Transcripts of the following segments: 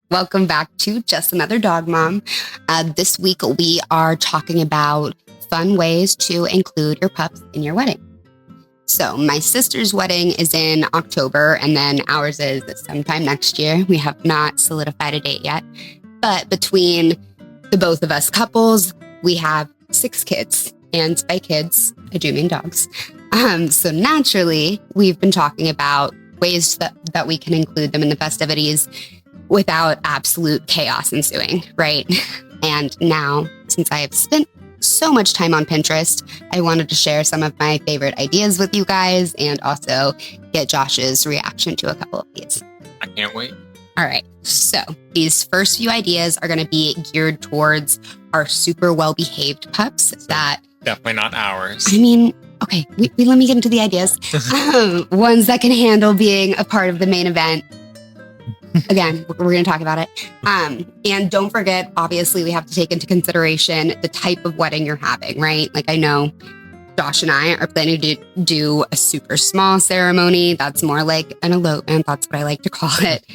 Welcome back to Just Another Dog Mom. This week we are talking about fun ways to include your pups in your wedding. So my sister's wedding is in October, and then ours is sometime next year. We have not solidified a date yet, but between the both of us couples, we have 6 kids, and by kids, I do mean dogs. So naturally, we've been talking about ways that we can include them in the festivities without absolute chaos ensuing, right? And now, since I have spent so much time on Pinterest, I wanted to share some of my favorite ideas with you guys and also get Josh's reaction to a couple of these. I can't wait. All right, so these first few ideas are going to be geared towards our super well-behaved pups that... Definitely not ours. I mean, okay, let me get into the ideas. Ones that can handle being a part of the main event. Again, we're going to talk about it. And don't forget, obviously, we have to take into consideration the type of wedding you're having, right? Like I know Josh and I are planning to do a super small ceremony. That's more like an elopement. That's what I like to call it,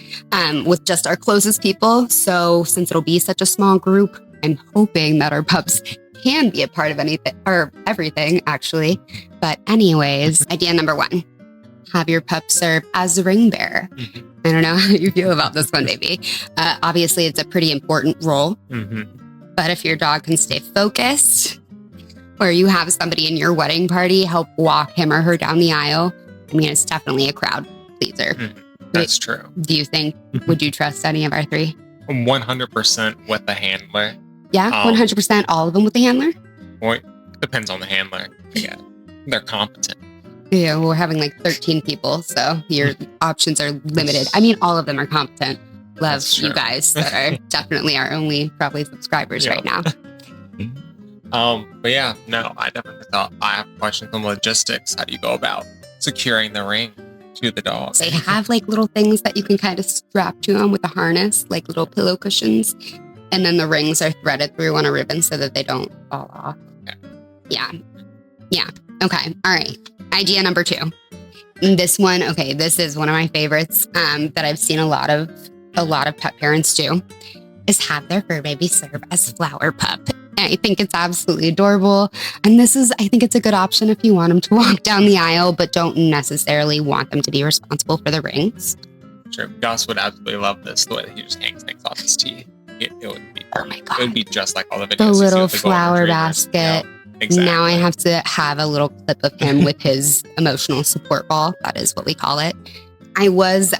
with just our closest people. So since it'll be such a small group, I'm hoping that our pups can be a part of anything or everything, actually. But anyways, idea number 1. Have your pup serve as the ring bearer. Mm-hmm. I don't know how you feel about this one, baby. Obviously, it's a pretty important role. Mm-hmm. But if your dog can stay focused, or you have somebody in your wedding party help walk him or her down the aisle, I mean, it's definitely a crowd pleaser. Mm-hmm. That's true. Do you think, would you trust any of our 3? 100% with the handler. Yeah, 100% all of them with the handler? Well, it depends on the handler. Yeah, they're competent. Yeah, we're having like 13 people, so your options are limited. I mean, all of them are competent. Love you guys that are definitely our only probably subscribers right now. But yeah, no, I definitely thought I have questions on logistics. How do you go about securing the ring to the dog? They have like little things that you can kind of strap to them with a harness, like little pillow cushions. And then the rings are threaded through on a ribbon so that they don't fall off. Okay. Yeah. Okay. All right. Idea number 2. This one, okay, this is one of my favorites that I've seen a lot of pet parents do, is have their fur baby serve as flower pup. I think it's absolutely adorable. And I think it's a good option if you want them to walk down the aisle, but don't necessarily want them to be responsible for the rings. Sure. Gus would absolutely love this, the way that he just hangs things off his teeth. It would be, oh my God. It would be just like all the videos. The little flower basket. Yeah, exactly. Now I have to have a little clip of him with his emotional support ball. That is what we call it. I was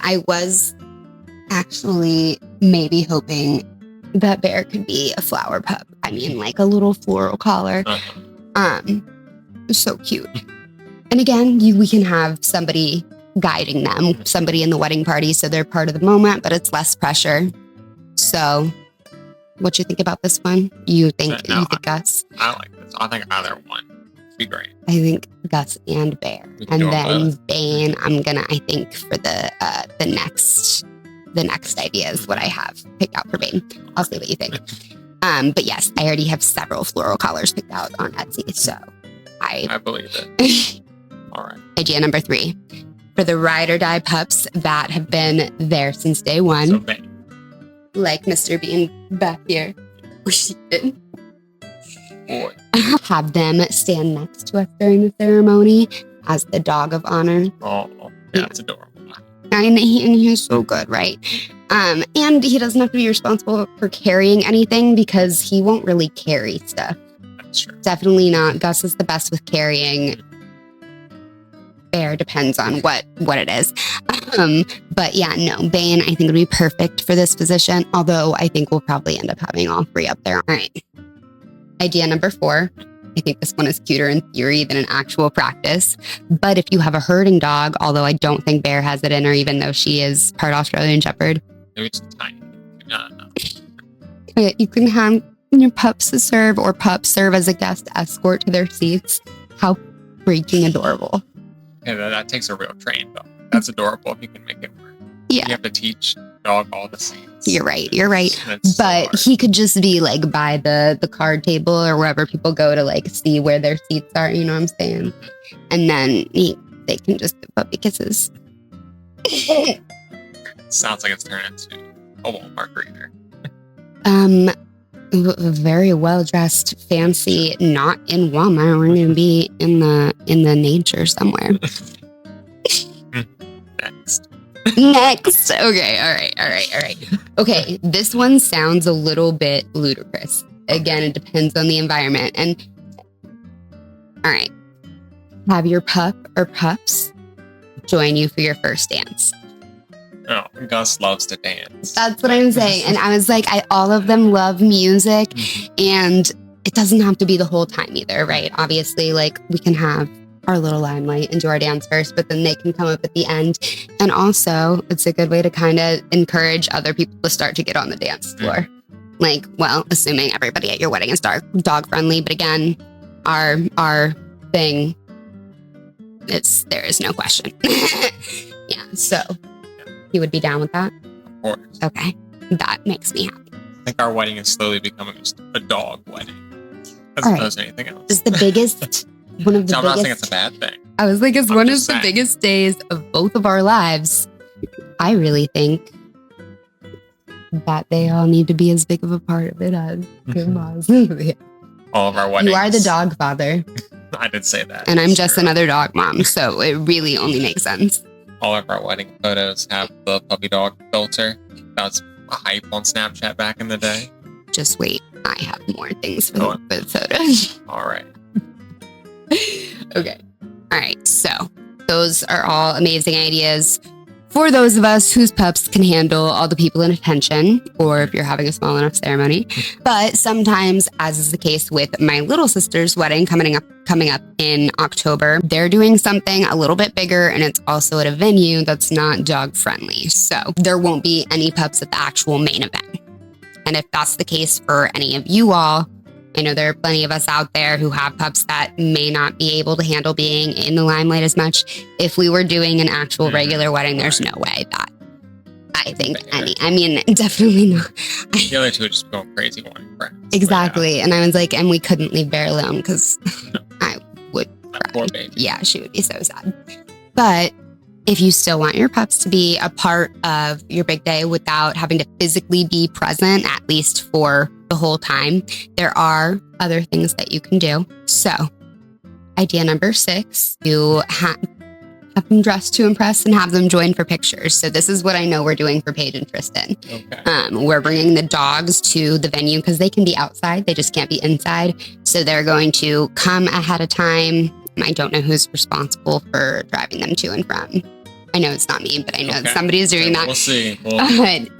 actually maybe hoping that Bear could be a flower pup. I mean, like a little floral collar. So cute. And again, we can have somebody guiding them, somebody in the wedding party, so they're part of the moment, but it's less pressure. So, what you think about this one? You think Gus? I like this. I think either one would be great. I think Gus and Bear, and then Bane. I think for the next idea is what I have picked out for Bane. I'll see what you think. But yes, I already have several floral collars picked out on Etsy, so I believe it. All right. Idea number 3. For the ride or die pups that have been there since day 1. So Bane. Like Mr. Bean back here. Boy. Have them stand next to us during the ceremony as the dog of honor. Oh, yeah, it's adorable. And he's so good, right? And he doesn't have to be responsible for carrying anything because he won't really carry stuff. That's true. Definitely not. Gus is the best with carrying. Bear depends on what it is. But yeah, no, Bane I think would be perfect for this position, although I think we'll probably end up having all 3 up there. All right. Idea number 4. I think this one is cuter in theory than in actual practice. But if you have a herding dog, although I don't think Bear has it in her, even though she is part Australian Shepherd. Maybe it's tiny. No. Okay, you can have your pups serve as a guest escort to their seats. How freaking adorable. Yeah, that takes a real train, though. That's adorable if you can make it work. Yeah. You have to teach dog all the scenes. You're right. But so he could just be like by the card table or wherever people go to like see where their seats are, you know what I'm saying? And then they can just give puppy kisses. Sounds like it's turned into a Walmart greeter. Very well dressed, fancy, not in Walmart. We're gonna be in the nature somewhere. Next. Okay. All right. Okay. This one sounds a little bit ludicrous. Again, it depends on the environment. And all right. Have your pup or pups join you for your first dance. Oh, Gus loves to dance. That's what I'm saying. And I was like, all of them love music, and it doesn't have to be the whole time either, right? Obviously, like, we can have our little limelight and do our dance first, but then they can come up at the end. And also, it's a good way to kind of encourage other people to start to get on the dance floor. Like, well, assuming everybody at your wedding is dog friendly, but again, our thing, there is no question. Yeah, so you would be down with that? Of course. Okay, that makes me happy. I think our wedding is slowly becoming just a dog wedding, as opposed to anything else. It's the biggest, one of the biggest. I'm not saying it's a bad thing. I was like, it's one of the biggest days of both of our lives. I really think that they all need to be as big of a part of it as all of our weddings. You are the dog father. I did say that. And I'm just another dog mom, so it really only makes sense. All of our wedding photos have the puppy dog filter. That was a hype on Snapchat back in the day. Just wait. I have more things for the photos. All right. Okay. All right. So those are all amazing ideas for those of us whose pups can handle all the people in attention, or if you're having a small enough ceremony. But sometimes, as is the case with my little sister's wedding coming up in October, they're doing something a little bit bigger, and it's also at a venue that's not dog friendly. So there won't be any pups at the actual main event. And if that's the case for any of you all, I know there are plenty of us out there who have pups that may not be able to handle being in the limelight as much. If we were doing an actual regular wedding, there's no way that I think definitely not. The other two are just going crazy wanting friends. Exactly. And I was like, and we couldn't leave Bear alone because I would cry. Poor baby. Yeah, she would be so sad. But if you still want your pups to be a part of your big day without having to physically be present, at least for the whole time, there are other things that you can do. So, idea number 6, you have them dress to impress and have them join for pictures. So this is what I know we're doing for Paige and Tristan. Okay. We're bringing the dogs to the venue because they can be outside. They just can't be inside. So they're going to come ahead of time. I don't know who's responsible for driving them to and from. I know it's not me, but I know somebody is doing that. We'll see.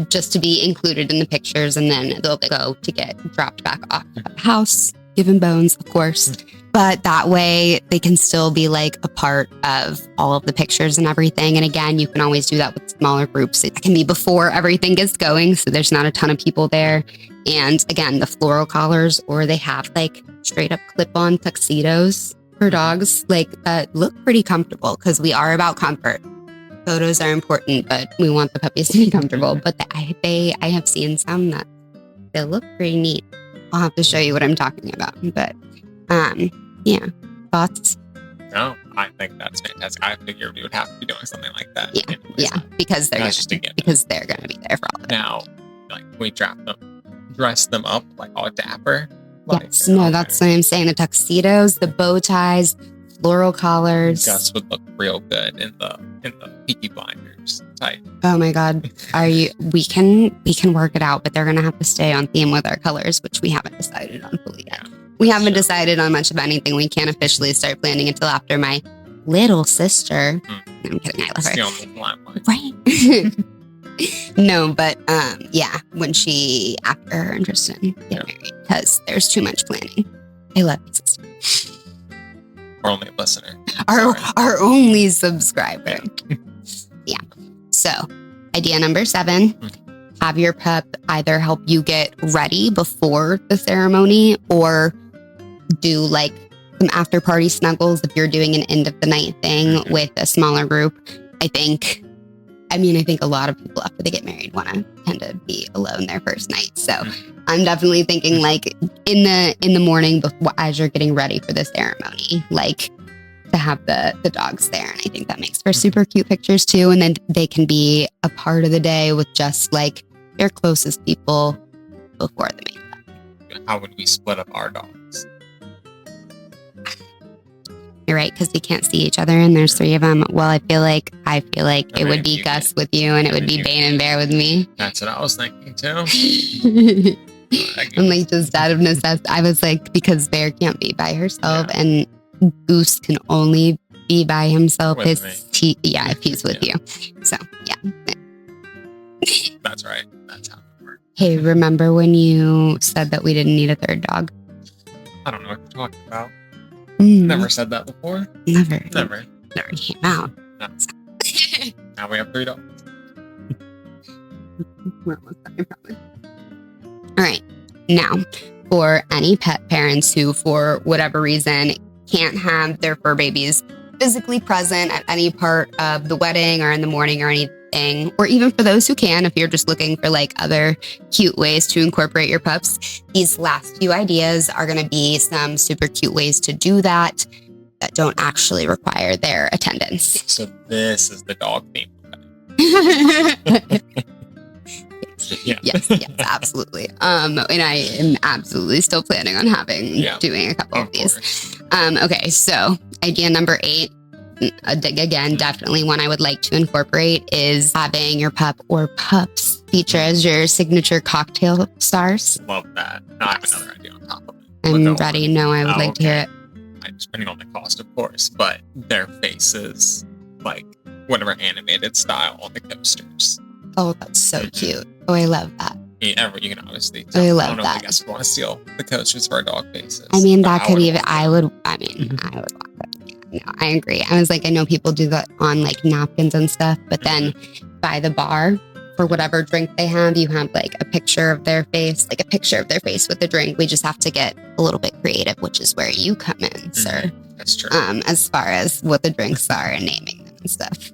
Just to be included in the pictures, and then they'll go to get dropped back off at the house, given bones, of course. But that way they can still be like a part of all of the pictures and everything. And again, you can always do that with smaller groups. It can be before everything gets going, so there's not a ton of people there. And again, the floral collars, or they have like straight up clip-on tuxedos for dogs, like that look pretty comfortable because we are about comfort. Photos are important, but we want the puppies to be comfortable. But I have seen some that they look pretty neat. I'll have to show you what I'm talking about. But yeah, thoughts? No, I think that's fantastic. I figured we would have to be doing something like that. Yeah, because they're going to be there for all of it. Now, like, we dress them up like all dapper. Yes, no, that's what I'm saying. The tuxedos, the bow ties, floral collars. Gus would look real good in the Peaky Blinders type. Oh my God, we can work it out, but they're gonna have to stay on theme with our colors, which we haven't decided on fully yet. We haven't decided on much of anything. We can't officially start planning until after my little sister. I'm kidding, I love her. Right. No, but yeah, when after her and Tristan get married, because there's too much planning. I love you, sister. Our only listener. Our only subscriber. Yeah. So, idea number 7, have your pup either help you get ready before the ceremony or do like some after party snuggles if you're doing an end of the night thing with a smaller group. I think a lot of people after they get married want to tend to be alone their first night. So I'm definitely thinking like in the morning as you're getting ready for the ceremony, like to have the dogs there. And I think that makes for super cute pictures too. And then they can be a part of the day with just like your closest people before the main event. How would we split up our dogs? You're right, because they can't see each other, and there's 3 of them. Well, I feel like it would be Gus with you, and it would be Bane and Bear with me. That's what I was thinking too. I'm like, just out of necessity. I was like, because Bear can't be by herself, and Goose can only be by himself if he's with you. So, yeah. That's right. That's how it works. Hey, remember when you said that we didn't need a 3rd dog? I don't know what you're talking about. Never said that before. Never came out. No. Now we have 3 dogs. We're almost done, I promise. All right. Now, for any pet parents who, for whatever reason, can't have their fur babies physically present at any part of the wedding or in the morning or anything, or even for those who can, if you're just looking for like other cute ways to incorporate your pups, these last few ideas are going to be some super cute ways to do that don't actually require their attendance. So this is the dog theme. Yes, absolutely. And I am absolutely still planning on doing a couple of these. Okay, so idea number 8, again, definitely one I would like to incorporate is having your pup or pups feature as your signature cocktail stars. Love that. Now I have another idea on top of it. I'm ready. No, I would like to hear it. Depending on the cost, of course, but their faces, like whatever animated style on the coasters. Oh, that's so cute. Oh, I love that. You can obviously I love don't know that. If I guess want to steal the coasters for our dog faces. I mean, that could even, I would want that. Yeah, no, I agree. I was like, I know people do that on like napkins and stuff, but then by the bar, for whatever drink they have, you have like a picture of their face with the drink. We just have to get a little bit creative, which is where you come in, sir. That's true. As far as what the drinks are and naming them and stuff.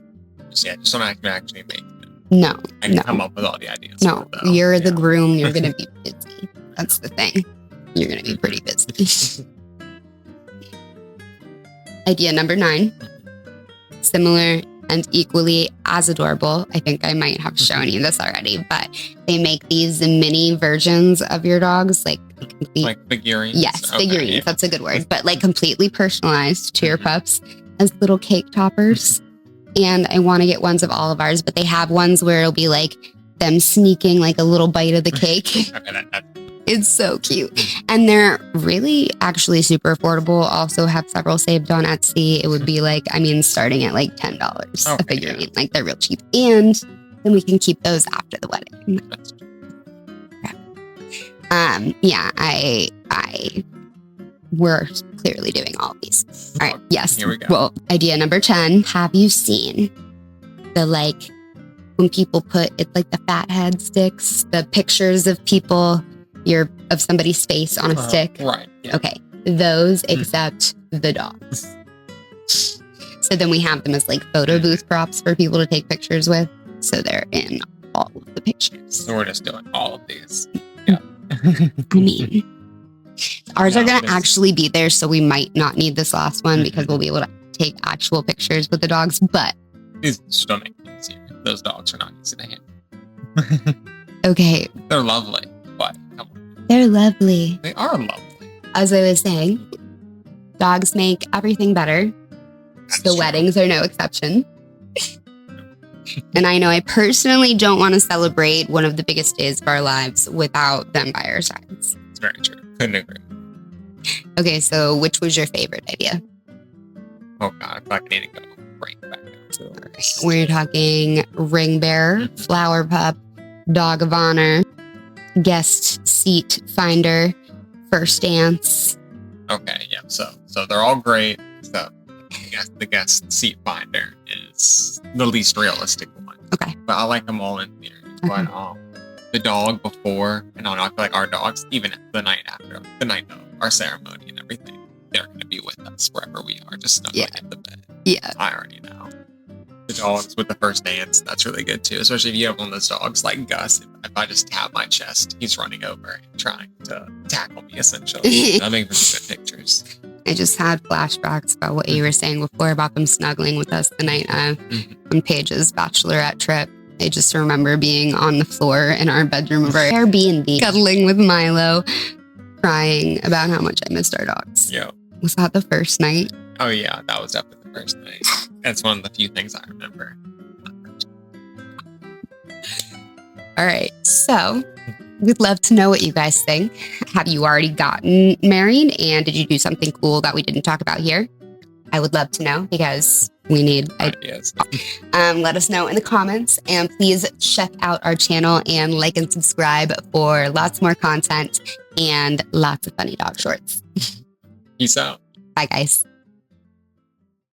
Just don't actually make them. No. I can come up with all the ideas. No, you're the groom. You're going to be busy. That's the thing. You're going to be pretty busy. Idea number 9. Similar and equally as adorable. I think I might have shown you this already, but they make these mini versions of your dogs, like figurines. Yes, figurines. Yeah. That's a good word, but like completely personalized to your pups as little cake toppers. And I want to get ones of all of ours, but they have ones where it'll be like them sneaking like a little bite of the cake. It's so cute. And they're really actually super affordable. Also have several saved on Etsy. It would be like, starting at like $10 a figurine. Yeah. Like they're real cheap. And then we can keep those after the wedding. We're clearly doing all of these. All right. Yes. Here we go. Well, idea number 10. Have you seen the when people put it's like the fathead sticks, the pictures of people, of somebody's face on a stick? Right. Yeah. Okay. Those except the dogs. So then we have them as like photo booth props for people to take pictures with. So they're in all of the pictures. So we're just doing all of these. Yeah. Ours are going to actually be there, so we might not need this last one because we'll be able to take actual pictures with the dogs, but... Just don't make it easier. Those dogs are not easy to handle. Okay. They're lovely, but come on. They're lovely. They are lovely. As I was saying, dogs make everything better. So weddings are no exception. And I know I personally don't want to celebrate one of the biggest days of our lives without them by our sides. It's very true. Couldn't agree. Okay, so which was your favorite idea? Oh God, I feel like I need to go right back down to the list. We're talking ring bearer, flower pup, dog of honor, guest seat finder, first dance. Okay, yeah. So they're all great. So I guess the guest seat finder is the least realistic one. Okay. But I like them all in theory. Okay. But the dog before, and I feel like our dogs, even the night after, the night of our ceremony and everything, they're going to be with us wherever we are, just snuggling in the bed. Yeah. I already know. The dogs with the first dance, that's really good too. Especially if you have one of those dogs like Gus. If I just tap my chest, he's running over and trying to tackle me, essentially. That makes for good pictures. I just had flashbacks about what you were saying before about them snuggling with us the night of on Paige's bachelorette trip. I just remember being on the floor in our bedroom of our Airbnb, cuddling with Milo, crying about how much I missed our dogs. Yeah. Was that the first night? Oh yeah, that was definitely the first night. That's one of the few things I remember. All right. So we'd love to know what you guys think. Have you already gotten married? And did you do something cool that we didn't talk about here? I would love to know because we need ideas. Let us know in the comments. And please check out our channel and like and subscribe for lots more content and lots of funny dog shorts. Peace out. Bye, guys.